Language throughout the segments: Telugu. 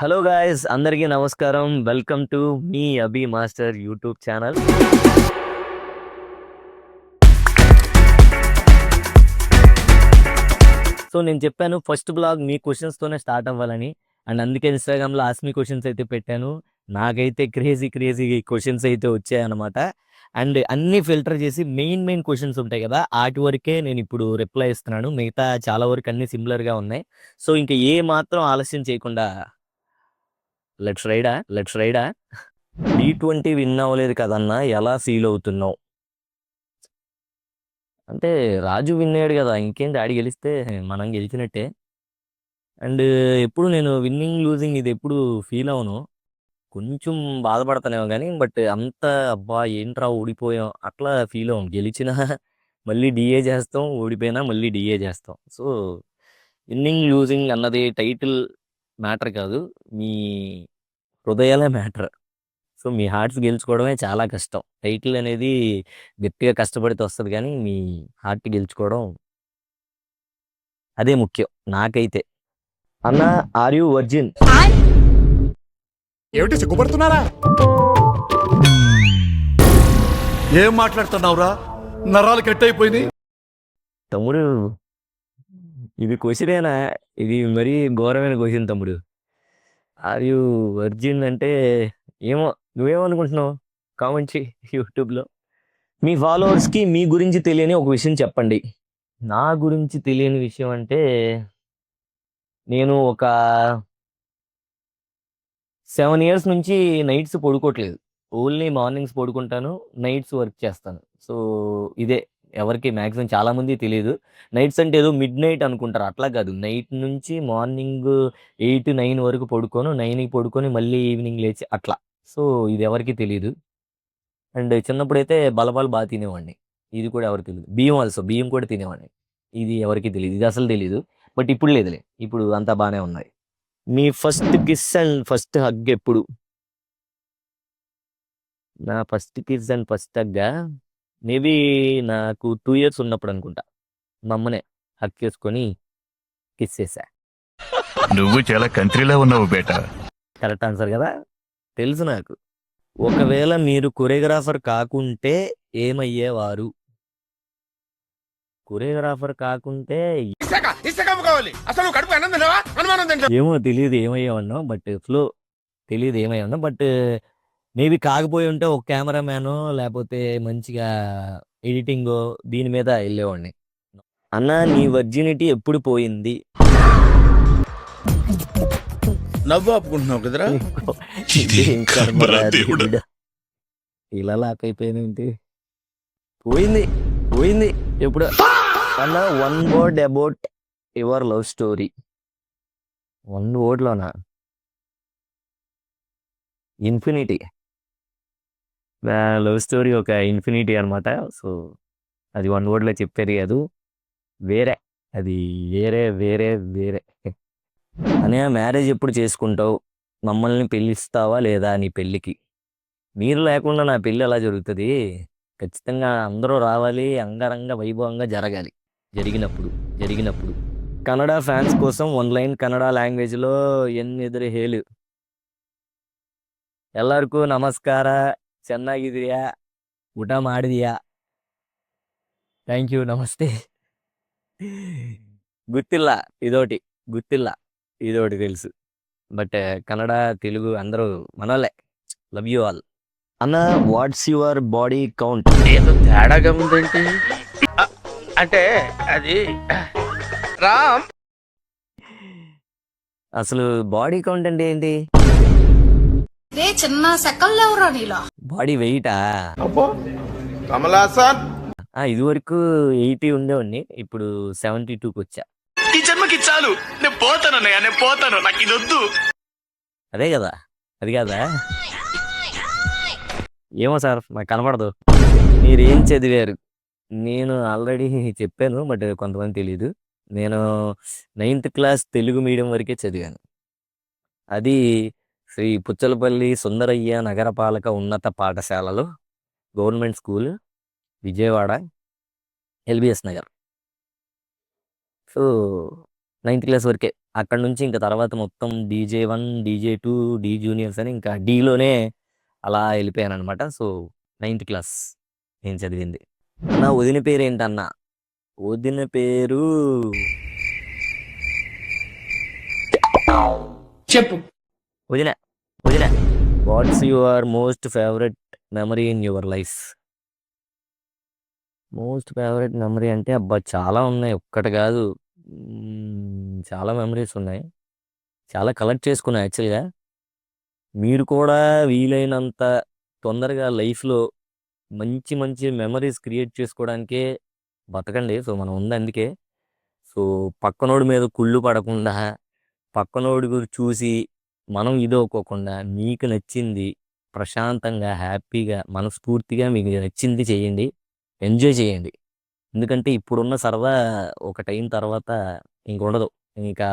హలో గాయ్స్, అందరికీ నమస్కారం. Welcome to me Abhi master YouTube channel. So నేను చెప్పాను ఫస్ట్ బ్లాగ్ మీ క్వశ్చన్స్తోనే స్టార్ట్ అవ్వాలని. అండ్ అందుకే ఇన్స్టాగ్రామ్లో ఆస్క్ మీ క్వశ్చన్స్ అయితే పెట్టాను. నాకైతే క్రేజీ క్రేజీ క్వశ్చన్స్ అయితే వచ్చాయన్నమాట. అండ్ అన్నీ ఫిల్టర్ చేసి మెయిన్ క్వశ్చన్స్ ఉంటాయి కదా, వాటి వరకే నేను ఇప్పుడు రిప్లై ఇస్తున్నాను. మిగతా చాలా వరకు అన్నీ సిమిలర్గా ఉన్నాయి. సో ఇంకా ఏ మాత్రం ఆలస్యం చేయకుండా లెట్స్ రైడా. T20 విన్ అవ్వలేదు కదన్నా, ఎలా ఫీల్ అవుతున్నావు? అంటే రాజు విన్ అయ్యాడు కదా, ఇంకేం డాడీ గెలిస్తే మనం గెలిచినట్టే. అండ్ ఎప్పుడు నేను విన్నింగ్ లూజింగ్ ఇది ఎప్పుడు ఫీల్ అవును. కొంచెం బాధపడతానేమో కానీ, బట్ అంత అబ్బా ఏంట్రా ఓడిపోయాం అట్లా ఫీల్ అవ్వం. గెలిచినా మళ్ళీ డిఏ చేస్తాం, ఓడిపోయినా మళ్ళీ డిఏ చేస్తాం. సో విన్నింగ్ లూజింగ్ అన్నది టైటిల్ మ్యాటర్ కాదు, మీ హృదయాలే మ్యాటర్. సో మీ హార్ట్స్ గెలుచుకోవడమే చాలా కష్టం. టైటిల్ అనేది గట్టిగా కష్టపడితే వస్తుంది, కానీ మీ హార్ట్ గెలుచుకోవడం అదే ముఖ్యం నాకైతే. అన్న, ఆర్ యు వర్జిన్? ఏమిటి సిగ్గుపడుతున్నారా? ఏం మాట్లాడుతున్నావురా? నరాలు కట్ అయిపోయింది. తమ్ముడు, ఇది క్వశ్చనేనా? ఇది మరీ ఘోరమైన క్వశ్చన్ తమ్ముడు. ఆర్ యు వర్జిన్ అంటే ఏమో, నువ్వేమనుకుంటున్నావు? కామెంట్ చేయి యూట్యూబ్లో. మీ ఫాలోవర్స్కి మీ గురించి తెలియని ఒక విషయం చెప్పండి. నా గురించి తెలియని విషయం అంటే, నేను ఒక 7 ఇయర్స్ నుంచి నైట్స్ పడుకోవట్లేదు. ఓన్లీ మార్నింగ్స్ పడుకుంటాను, నైట్స్ వర్క్ చేస్తాను. సో ఇదే ఎవరికి మ్యాక్సిమం చాలామంది తెలియదు. నైట్స్ అంటే ఏదో మిడ్ నైట్ అనుకుంటారు, అట్లా కాదు. నైట్ నుంచి మార్నింగ్ 8-9 వరకు పడుకోను, 9కి పడుకొని మళ్ళీ ఈవినింగ్ లేచి అట్లా. సో ఇది ఎవరికి తెలియదు. అండ్ చిన్నప్పుడైతే బలపాలు బాగా తినేవాడిని, ఇది కూడా ఎవరికి తెలియదు. బియ్యం కూడా తినేవాడిని, ఇది ఎవరికి తెలియదు. ఇది అసలు తెలీదు. బట్ ఇప్పుడు లేదులే, ఇప్పుడు అంతా బాగానే ఉన్నాయి. మీ first kiss and first hug ఎప్పుడు? నా first kiss and first hug maybe నాకు 2 ఇయర్స్ ఉన్నప్పుడు అనుకుంటా. మా అమ్మనే హగ్ చేసుకొని కిస్ చేశా. నువ్వు చాలా కంట్రీలో ఉన్నావు బేటా. కరెక్ట్ ఆన్సర్ కదా, తెలుసు నాకు. ఒకవేళ మీరు కొరియోగ్రాఫర్ కాకుంటే ఏమయ్యేవారు? కొరియోగ్రాఫర్ కాకుంటే ఏమో తెలియదు ఏమయ్యేవాడినో, బట్ ఫ్లో తెలియదు ఏమయ్యానో. బట్ మేబీ కాకపోయి ఉంటే ఒక కెమెరామ్యానో లేకపోతే మంచిగా ఎడిటింగో దీని మీద వెళ్ళేవాడిని. అన్న, నీ వర్జినిటీ ఎప్పుడు పోయింది? నవ్వు ఆపుకుంటున్నావు కదరా? ఏం కర్మరా దేవుడా, ఇలా లాక్ అయిపోయినంటే పోయింది పోయింది ఎప్పుడు. అన్న, 1 word about your love story. 1 వర్డ్లోనా? ఇన్ఫినిటీ. లవ్ స్టోరీ ఒక ఇన్ఫినిటీ అనమాట. సో అది 1 వర్డ్లో చెప్పేది కాదు, వేరే. అది వేరే వేరే వేరే. అనే మ్యారేజ్ ఎప్పుడు చేసుకుంటావు? మమ్మల్ని పిలుస్తావా లేదా నీ పెళ్ళికి? మీరు లేకుండా నా పెళ్ళి ఎలా జరుగుతుంది? ఖచ్చితంగా అందరూ రావాలి, అంగరంగ వైభవంగా జరగాలి. జరిగినప్పుడు కన్నడ ఫ్యాన్స్ కోసం 1 లైన్ కన్నడ లాంగ్వేజ్లో ఎన్నెదురు ಹೇಳು. ಎಲ್ಲರಿಗೂ ನಮಸ್ಕಾರ, ಚೆನ್ನಾಗಿದೆಯಾ, ಊಟ ಮಾಡಿದೆಯಾ, థ్యాంక్ యూ, నమస్తే. గుర్తిల్ల ఇదోటి తెలుసు. బట్ కన్నడ తెలుగు అందరూ మనోళ్ళే. Love you all. అన్న, వాట్స్ యువర్ బాడీ కౌంట్? ఏదో తేడాగా ఉందేంటి? అంటే అది రామ్. అసలు బాడీ కౌంట్ అంటే ఏంటి? చిన్న సెకల్లేవరా నీలో బాడీ వెయిటా? అబ్బో కమలాసన్. ఇది వరకు 80 ఉండేవాడిని, ఇప్పుడు 72కి వచ్చా. ఈ జన్మకి చాలు, నేను పోతాను, నాకు ఇది వద్దు. అదే కదా, అది కాదా? ఏమో సార్, నాకు కనపడదు. మీరేం చదివారు? నేను ఆల్రెడీ చెప్పాను, బట్ కొంతమంది తెలియదు. నేను 9th క్లాస్ తెలుగు మీడియం వరకే చదివాను. అది శ్రీ పుచ్చలపల్లి సుందరయ్య నగరపాలక ఉన్నత పాఠశాలలో, government school, Vijayawada, lbs Nagar. So 9th class వరకే. అక్కడ నుంచి ఇంకా తర్వాత మొత్తం DJ1, DJ2, డి జూనియర్స్ అని ఇంకా డీలోనే అలా వెళ్ళిపోయాను అనమాట. సో 9th క్లాస్ నేను చదివింది. నా వదిన పేరు ఏంటన్నా? వదిన పేరు వదిన. వదిన, what's your most favourite memory in your life? Most favourite memory అంటే అబ్బా చాలా ఉన్నాయి, ఒక్కటి కాదు. చాలా మెమరీస్ ఉన్నాయి, చాలా కలెక్ట్ చేసుకున్నా యాక్చువల్గా. మీరు కూడా వీలైనంత తొందరగా లైఫ్లో మంచి మంచి మెమరీస్ క్రియేట్ చేసుకోవడానికే బతకండి. సో మనం ఉంది అందుకే. సో పక్కనోడి మీద కుళ్ళు పడకుండా, పక్కనోడి గురించి చూసి మనం ఇదోకోకుండా మీకు నచ్చింది ప్రశాంతంగా, హ్యాపీగా, మనస్ఫూర్తిగా మీకు నచ్చింది చేయండి, ఎంజాయ్ చేయండి. ఎందుకంటే ఇప్పుడున్న సరదా ఒక టైం తర్వాత ఇంక ఉండదు. ఇంకా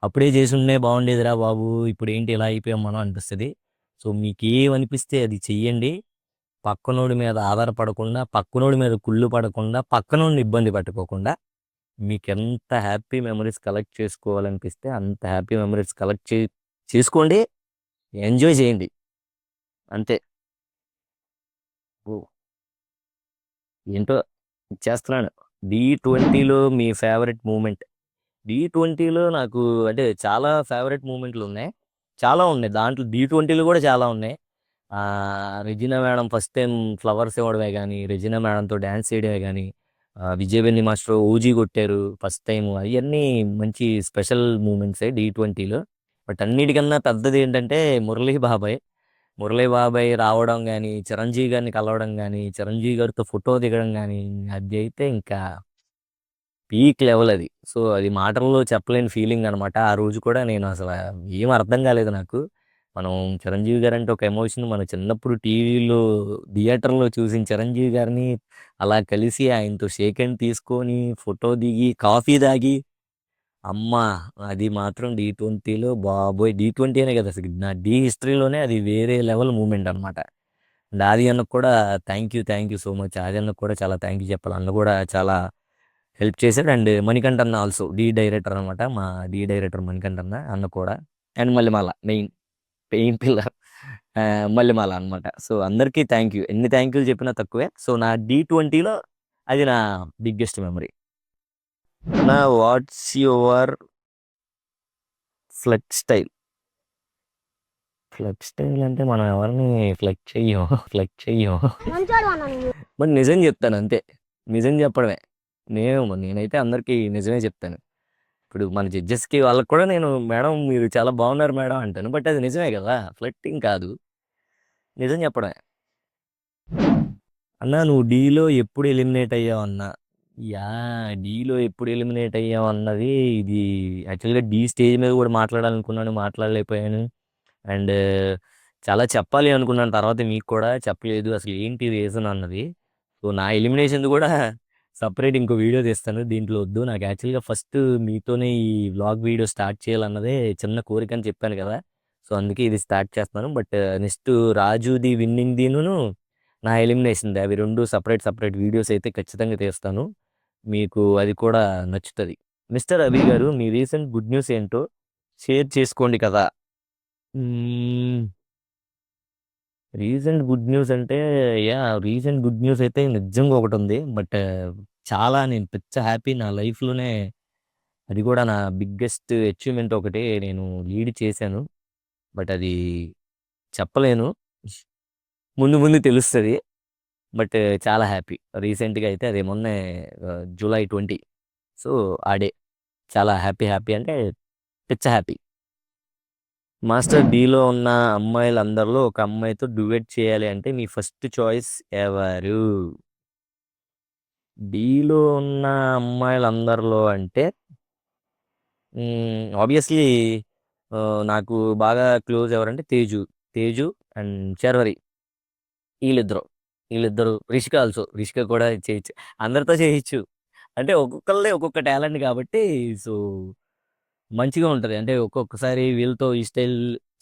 అప్పుడే చేసి ఉండే బాగుండేదిరా బాబు, ఇప్పుడు ఏంటి ఇలా అయిపోయాం మనం అనిపిస్తుంది. సో మీకు ఏమనిపిస్తే అది చెయ్యండి. పక్కనోడి మీద ఆధారపడకుండా, పక్కనోడి మీద కుళ్ళు పడకుండా, పక్కనోడిని ఇబ్బంది పెట్టుకోకుండా మీకు ఎంత హ్యాపీ మెమరీస్ కలెక్ట్ చేసుకోవాలనిపిస్తే అంత హ్యాపీ మెమరీస్ కలెక్ట్ చేసుకోండి, ఎంజాయ్ చేయండి, అంతే. ఓ, ఏంటో చేస్తున్నాను. D20లో మీ ఫేవరెట్ మూమెంట్? D20లో నాకు అంటే చాలా ఫేవరెట్ మూమెంట్లు ఉన్నాయి, చాలా ఉన్నాయి దాంట్లో. D20లో కూడా చాలా ఉన్నాయి. Regina madam first time flowers ఇవ్వడమే కానీ, రెజినా మేడంతో డ్యాన్స్ చేయడమే కానీ, విజయబెన్ని మాస్టర్ ఓజీ కొట్టారు ఫస్ట్ టైం, అవన్నీ మంచి స్పెషల్ మూమెంట్సే D20లో. బట్ అన్నిటికన్నా పెద్దది ఏంటంటే మురళీ బాబాయ్ రావడం కానీ, చిరంజీవి గారిని కలవడం కానీ, చిరంజీవి గారితో ఫోటో దిగడం కానీ, అది అయితే ఇంకా పీక్ లెవెల్ అది. సో అది మాటల్లో చెప్పలేని ఫీలింగ్ అనమాట. ఆ రోజు కూడా నేను అసలు ఏం అర్థం కాలేదు నాకు. మనం చిరంజీవి గారు అంటే ఒక ఎమోషన్, మన చిన్నప్పుడు టీవీలో థియేటర్లో చూసిన చిరంజీవి గారిని అలా కలిసి ఆయనతో షేక్ హ్యాండ్ తీసుకొని ఫోటో దిగి కాఫీ తాగి, అమ్మా అది మాత్రం D20లో బాబోయ్, D20 అనే కదా అసలు నా హిస్టరీలోనే అది వేరే లెవెల్ మూమెంట్ అనమాట. అండ్ ఆది అన్నకు కూడా థ్యాంక్ యూ సో మచ్. ఆది అన్నకు కూడా చాలా థ్యాంక్ యూ చెప్పాలి, అన్న కూడా చాలా హెల్ప్ చేశాడు. అండ్ మణికంఠన్న ఆల్సో డైరెక్టర్ అనమాట, మా డైరెక్టర్ మణికంఠన్న అన్న కూడా. And Mallemala pain pillar Mallemala అనమాట. సో అందరికీ థ్యాంక్ యూ, ఎన్ని థ్యాంక్ యూలు చెప్పినా తక్కువే. సో నా D20లో అది నా బిగ్గెస్ట్ మెమరీ. నా what's your flex style? Flex style అంటే మనం ఎవరిని ఫ్లెక్స్ చెయ్యం. మరి నిజం చెప్తాను అంతే, నిజం చెప్పడమే. నేనైతే అందరికీ నిజమే చెప్తాను. ఇప్పుడు మన జడ్జెస్కి వాళ్ళకి కూడా నేను మేడం మీరు చాలా బాగున్నారు మేడం అంటాను. బట్ అది నిజమే కదా, ఫ్లెక్టింగ్ కాదు, నిజం చెప్పడమే. అన్నా నువ్వు డీలో ఎప్పుడు ఎలిమినేట్ అయ్యావు అన్నా? యా, డీలో ఎప్పుడు ఎలిమినేట్ అయ్యావు అన్నది ఇది యాక్చువల్గా స్టేజ్ మీద కూడా మాట్లాడాలనుకున్నాను, మాట్లాడలేకపోయాను. అండ్ చాలా చెప్పాలి అనుకున్నాను, తర్వాత మీకు కూడా చెప్పలేదు అసలు ఏంటి రీజన్ అన్నది. సో నా ఎలిమినేషన్ కూడా సపరేట్ ఇంకో వీడియో తీస్తాను, దీంట్లో వద్దు. నాకు యాక్చువల్గా ఫస్ట్ మీతోనే ఈ వ్లాగ్ వీడియో స్టార్ట్ చేయాలన్నదే చిన్న కోరిక అని చెప్పాను కదా. సో అందుకే ఇది స్టార్ట్ చేస్తున్నాను. బట్ నెక్స్ట్ రాజుది విన్నింగ్ దీను నా ఎలిమినేషన్ది, అవి రెండు సపరేట్ వీడియోస్ అయితే ఖచ్చితంగా తీస్తాను, మీకు అది కూడా నచ్చుతుంది. మిస్టర్ అభి గారు, మీ రీసెంట్ గుడ్ న్యూస్ ఏంటో షేర్ చేసుకోండి కదా. రీసెంట్ గుడ్ న్యూస్ అంటే, రీసెంట్ గుడ్ న్యూస్ అయితే నిజంగా ఒకటి ఉంది. బట్ చాలా నేను పిచ్చ హ్యాపీ నా లైఫ్లోనే. అది కూడా నా బిగ్గెస్ట్ అచీవ్మెంట్ ఒకటి నేను లీడ్ చేశాను. బట్ అది చెప్పలేను, ముందు ముందు తెలుస్తుంది. బట్ చాలా హ్యాపీ రీసెంట్గా అయితే, అది మొన్నే July 20. సో ఆ డే చాలా హ్యాపీ అంటే పిచ్చ హ్యాపీ. మాస్టర్ డీలో ఉన్న అమ్మాయిలందరిలో ఒక అమ్మాయితో డ్యూయెట్ చేయాలి అంటే మీ ఫస్ట్ చాయిస్ ఎవరు? డీలో ఉన్న అమ్మాయిలందరిలో అంటే ఆబ్వియస్లీ నాకు బాగా క్లోజ్ ఎవరంటే తేజు అండ్ శర్వరి. వీళ్ళిద్దరు రిషిక ఆల్సో, రిషిక కూడా చేయొచ్చు, అందరితో చేయొచ్చు. అంటే ఒక్కొక్కళ్ళే ఒక్కొక్క టాలెంట్ కాబట్టి సో మంచిగా ఉంటుంది. అంటే ఒక్కొక్కసారి వీళ్ళతో ఈ స్టైల్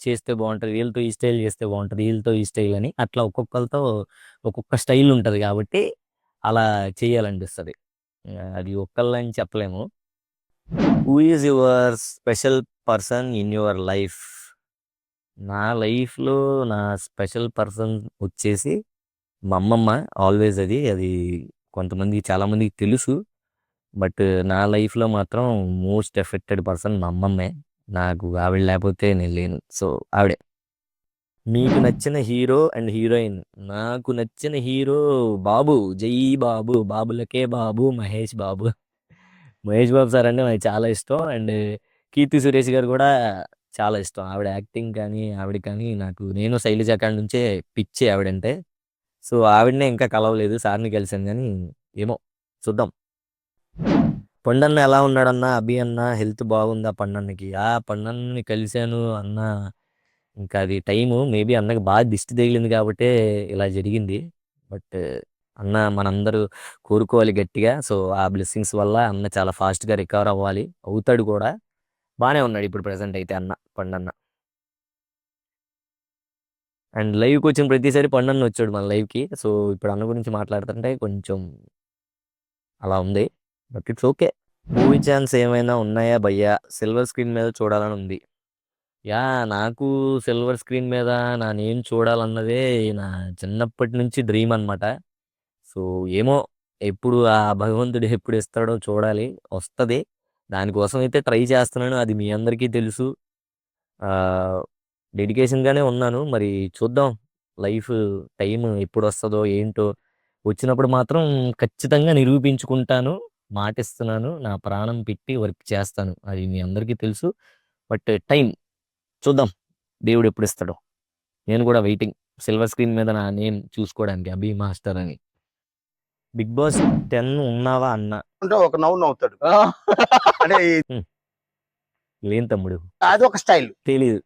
చేస్తే బాగుంటుంది, వీళ్ళతో ఈ స్టైల్ చేస్తే బాగుంటుంది, వీళ్ళతో ఈ స్టైల్ అని అట్లా ఒక్కొక్కరితో ఒక్కొక్క స్టైల్ ఉంటుంది కాబట్టి అలా చేయాలనిపిస్తుంది. అది ఒక్కళ్ళని చెప్పలేము. Who is your special person in your life? నా లైఫ్‌లో నా స్పెషల్ పర్సన్ వచ్చేసి మా అమ్మమ్మ. ఆల్వేస్ అది. అది కొంతమందికి చాలా మందికి తెలుసు. బట్ నా లైఫ్‌లో మాత్రం మోస్ట్ ఎఫెక్టెడ్ పర్సన్ మా అమ్మమ్మే. నాకు ఆవిడ లేకపోతే నేను లేను. సో, ఆవిడే. మీకు నచ్చిన హీరో అండ్ హీరోయిన్? నాకు నచ్చిన హీరో బాబు. జై బాబు. బాబులకే బాబు మహేష్ బాబు. మహేష్ బాబు సార్ అంటే నాకు చాలా ఇష్టం. అండ్ కీర్తి సురేష్ గారు కూడా చాలా ఇష్టం. ఆవిడ యాక్టింగ్ కానీ, ఆవిడ కానీ నేను శైలజ కాడ నుంచే పిచ్చి ఆవిడంటే. సో, ఆవిడనే ఇంకా కలవలేదు. సార్‌ని కలిసాను గానీ ఏమో చూద్దాం. పండన్న ఎలా ఉన్నాడన్నా? అభి అన్న హెల్త్ బాగుందా పండన్నకి? పండన్నని కలిసాను అన్న. ఇంకా అది టైము. మేబీ అన్నకి బాగా దిష్టి తగిలింది కాబట్టే ఇలా జరిగింది. బట్ అన్న మనందరూ కోరుకోవాలి గట్టిగా. సో, ఆ బ్లెస్సింగ్స్ వల్ల అన్న చాలా ఫాస్ట్‌గా రికవర్ అవ్వాలి. అవుతాడు కూడా. బానే ఉన్నాడు ఇప్పుడు ప్రెజెంట్ అయితే పండన్న. అండ్ లైవ్‌కొచ్చిన ప్రతిసారి పండన్న వచ్చాడు మన లైవ్‌కి. సో, ఇప్పుడు అన్న గురించి మాట్లాడుతుంటే కొంచెం అలా ఉంది. But it's okay. Movie chance ఏమైనా ఉన్నాయా భయ్యా? సిల్వర్ స్క్రీన్ మీద చూడాలని ఉంది. నాకు సిల్వర్ స్క్రీన్ మీద నా నేమ్ చూడాలన్నదే నా చిన్నప్పటి నుంచి డ్రీమ్ అనమాట. సో, ఏమో ఎప్పుడు ఆ భగవంతుడు ఎప్పుడు ఇస్తాడో చూడాలి. వస్తది. దానికోసం అయితే ట్రై చేస్తున్నాను. అది మీ అందరికీ తెలుసు. ఆహ్, డెడికేషన్‌గానే ఉన్నాను. మరి చూద్దాం. లైఫ్ టైం ఎప్పుడొస్తదో ఏంటో? వచ్చినప్పుడు మాత్రం ఖచ్చితంగా నిరూపించుకుంటాను. మాటిస్తున్నాను. నా ప్రాణం పెట్టి వర్క్ చేస్తాను. అది మీ అందరికీ తెలుసు. బట్ టైం చూద్దాం. దేవుడు ఎప్పుడిస్తాడో. నేను కూడా వెయిటింగ్. సిల్వర్ స్క్రీన్ మీద నా నేమ్ చూసుకోవడానికి 'అభి మాస్టర్' అని. 'బిగ్ బాస్ 10' ఉన్నావా అన్న? అంటే ఒక నవ్వు నవ్వుతాడు అంటే లేను తమ్ముడు. అది ఒక స్టైల్. తెలీదు.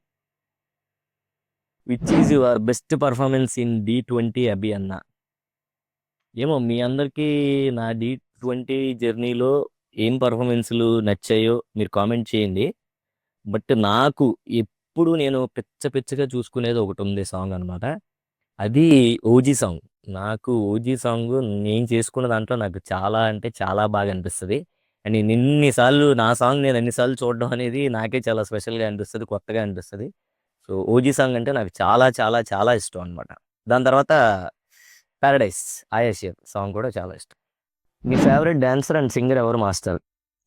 Which is your best performance in D20 అభి అన్న? ఏమో మీ అందరికీ నా D20 జర్నీలో ఏం పర్ఫార్మెన్స్‌లు నచ్చాయో మీరు కామెంట్ చేయండి. బట్ నాకు ఎప్పుడు నేను పిచ్చగా చూసుకునేది ఒకటుంది సాంగ్ అనమాట. అది 'ఓజీ' సాంగ్. నాకు 'ఓజీ' సాంగ్ నేను చేసుకున్న దాంట్లో నాకు చాలా అంటే చాలా బాగా అనిపిస్తది. అండ్ నేనెన్ని సార్లు నా సాంగ్ నేను అన్ని సార్లు చూడడం అనేది నాకే చాలా స్పెషల్‌గా అనిపిస్తది. కొత్తగా అనిపిస్తది. సో, 'ఓజీ' సాంగ్ అంటే నాకు చాలా చాలా చాలా ఇష్టం అనమాట. దాని తర్వాత 'పారడైస్' 'ఆయేషియర్' సాంగ్ కూడా చాలా ఇష్టం. మీ ఫేవరెట్ డాన్సర్ అండ్ సింగర్ ఎవరు మాస్టర్?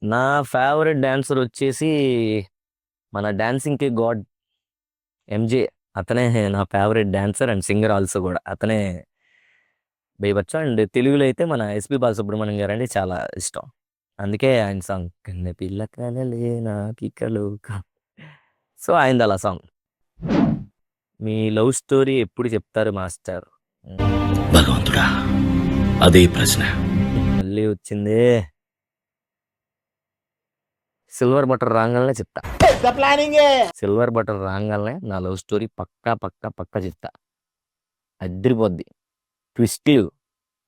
నా ఫేవరెట్ డాన్సర్ వచ్చేసి మన డాన్సింగ్‌కి గాడ్ 'ఎంజే'. అతనే నా favourite dancer and singer also గూడా. అతనే 'బీభత్స'. అండ్ తెలుగులో అయితే మన ఎస్‌పీ బాలసుబ్రహ్మణ్యం గారంటే చాలా ఇష్టం. అందుకే ఆయన సాంగ్ 'కన్నెపిల్ల కలలే నాకికలు కా'. సో, ఆయనదలా సాంగ్. మీ లవ్ స్టోరీ ఎప్పుడు చెప్తారు మాస్టర్? భగవంతుడా అదే ప్రశ్న. మళ్ళీ వచ్చిందే. సిల్వర్ బటన్ రాంగాల్నే చెప్తా. సిల్వర్ బటన్ రాంగాల్నే నా లవ్ స్టోరీ పక్కా చెప్తా. అదిరిపోద్ది. ట్విస్టులు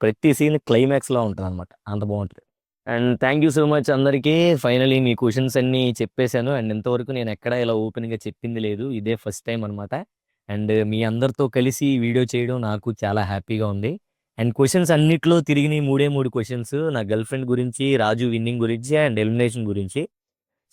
ప్రతి సీన్ క్లైమాక్స్‌లా ఉంటదనమాట. అంత బావుంటది. And thank you so much అందరికీ. ఫైనల్లీ మీ క్వెషన్స్ అన్నీ చెప్పేసాను. అండ్ ఇంతవరకు నేను ఎక్కడ ఇలా ఓపెన్‌గా చెప్పింది లేదు. ఇదే ఫస్ట్ టైమ్ అనమాట. అండ్ మీ అందరితో కలిసి ఈ వీడియో చేయడం నాకు చాలా హ్యాపీగా ఉంది. అండ్ క్వెషన్స్ అన్నిట్లో తిరిగినయి 3 క్వెషన్స్. నా గర్ల్ ఫ్రెండ్ గురించి, రాజు విన్నింగ్ గురించి అండ్ ఎలిమినేషన్ గురించి.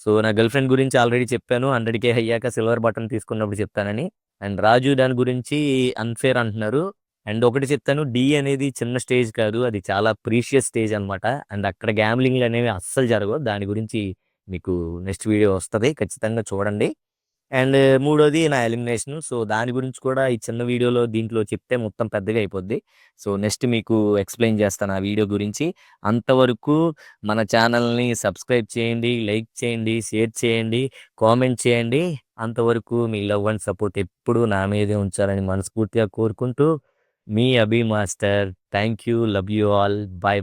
సో, నా గర్ల్ ఫ్రెండ్ గురించి ఆల్రెడీ చెప్పాను. 100K అయ్యాక సిల్వర్ బటన్ తీసుకున్నప్పుడు చెప్తానని. అండ్ రాజు దాని గురించి అన్‌ఫెయిర్ అంటున్నారు. అండ్ ఒకటి చెప్తాను. అనేది చిన్న స్టేజ్ కాదు. అది చాలా ప్రీషియస్ స్టేజ్ అనమాట. అండ్ అక్కడ గ్యామ్లింగ్‌లు అనేవి అస్సలు జరగవు. దాని గురించి మీకు నెక్స్ట్ వీడియో వస్తది. ఖచ్చితంగా చూడండి. అండ్ మూడోది నా ఎలిమినేషన్. సో, దాని గురించి కూడా ఈ చిన్న వీడియోలో దీంట్లో చెప్తే మొత్తం పెద్దగా అయిపోద్ది. సో, నెక్స్ట్ మీకు ఎక్స్‌ప్లెయిన్ చేస్తాను ఆ వీడియో గురించి. అంతవరకు మన ఛానల్‌ని సబ్స్క్రైబ్ చేయండి, లైక్ చేయండి, షేర్ చేయండి, కామెంట్ చేయండి. అంతవరకు మీ లవ్ అండ్ సపోర్ట్ ఎప్పుడూ నా మీదే ఉంచాలని మనస్ఫూర్తిగా కోరుకుంటూ మీ Abhi master. Thank you. Love you all. By.